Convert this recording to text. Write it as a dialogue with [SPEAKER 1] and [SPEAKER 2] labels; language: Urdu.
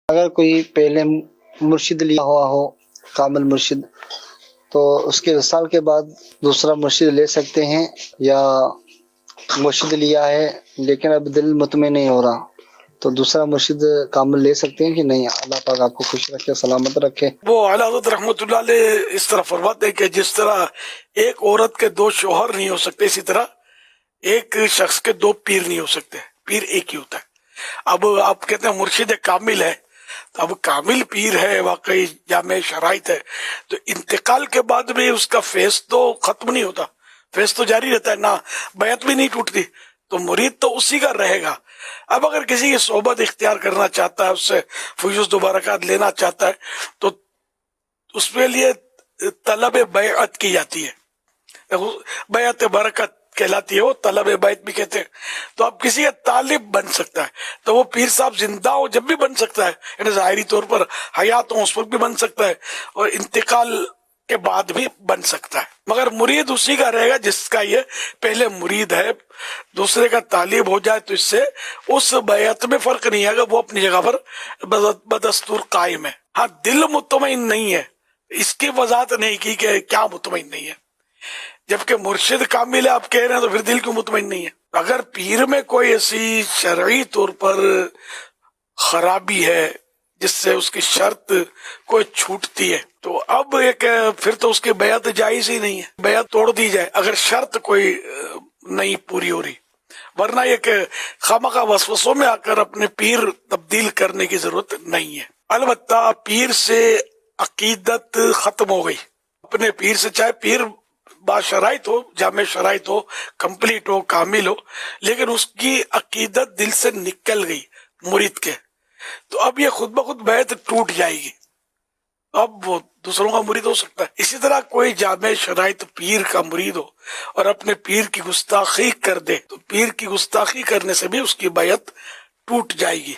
[SPEAKER 1] اگر کوئی پہلے مرشد لیا ہوا ہو، کامل مرشد، تو اس کے وصال کے بعد دوسرا مرشد لے سکتے ہیں، یا مرشد لیا ہے لیکن اب دل مطمئن نہیں ہو رہا تو دوسرا مرشد کامل لے سکتے ہیں کہ نہیں؟ اللہ پاک آپ کو خوش رکھے، سلامت رکھے۔
[SPEAKER 2] وہ اعلیٰ حضرت رحمۃ اللہ علیہ اس طرح فرماتے ہیں کہ جس طرح ایک عورت کے دو شوہر نہیں ہو سکتے، اسی طرح ایک شخص کے دو پیر نہیں ہو سکتے، پیر ایک ہی ہوتا ہے۔ اب آپ کہتے ہیں مرشد کامل ہے، تو اب کامل پیر ہے، واقعی جامع شرائط ہے، تو انتقال کے بعد بھی اس کا فیض تو ختم نہیں ہوتا، فیض تو جاری رہتا ہے، نہ بیعت بھی نہیں ٹوٹتی، تو مرید تو اسی کا رہے گا۔ اب اگر کسی کی صحبت اختیار کرنا چاہتا ہے، اس سے فیوز و برکات لینا چاہتا ہے، تو اس کے لیے طلب بیعت کی جاتی ہے، بیعت برکت کہلاتی ہے، وہ طلب بیعت بھی کہتے ہیں۔ تو اب کسی کا طالب بن سکتا ہے، تو وہ پیر صاحب زندہ ہو جب بھی بن سکتا ہے، یعنی ظاہری طور پر حیات ہوں اس وقت بھی بن سکتا ہے، اور انتقال کے بعد بھی بن سکتا ہے، مگر مرید اسی کا رہے گا جس کا یہ پہلے مرید ہے۔ دوسرے کا طالب ہو جائے تو اس سے اس بیعت میں فرق نہیں آئے گا، وہ اپنی جگہ پر بدستور قائم ہے۔ ہاں دل مطمئن نہیں ہے، اس کی وضاحت نہیں کی کہ کیا مطمئن نہیں ہے، جبکہ مرشد کامل ہے آپ کہہ رہے ہیں، تو پھر دل کیوں مطمئن نہیں ہے؟ اگر پیر میں کوئی ایسی شرعی طور پر خرابی ہے جس سے اس کی شرط کوئی چھوٹتی ہے، تو اب ایک پھر تو اس کی بیعت جائز ہی نہیں ہے، بیعت توڑ دی جائے اگر شرط کوئی نہیں پوری ہو رہی، ورنہ یہ کہ خامخواہ وسوسوں میں آ کر اپنے پیر تبدیل کرنے کی ضرورت نہیں ہے۔ البتہ پیر سے عقیدت ختم ہو گئی، اپنے پیر سے چاہے پیر با شرائط ہو، جامع شرائط ہو، کمپلیٹ ہو، کامل ہو، لیکن اس کی عقیدت دل سے نکل گئی مرید کے، تو اب یہ خود بخود بیعت ٹوٹ جائے گی، اب وہ دوسروں کا مرید ہو سکتا ہے۔ اسی طرح کوئی جامع شرائط پیر کا مرید ہو اور اپنے پیر کی گستاخی کر دے، تو پیر کی گستاخی کرنے سے بھی اس کی بیعت ٹوٹ جائے گی۔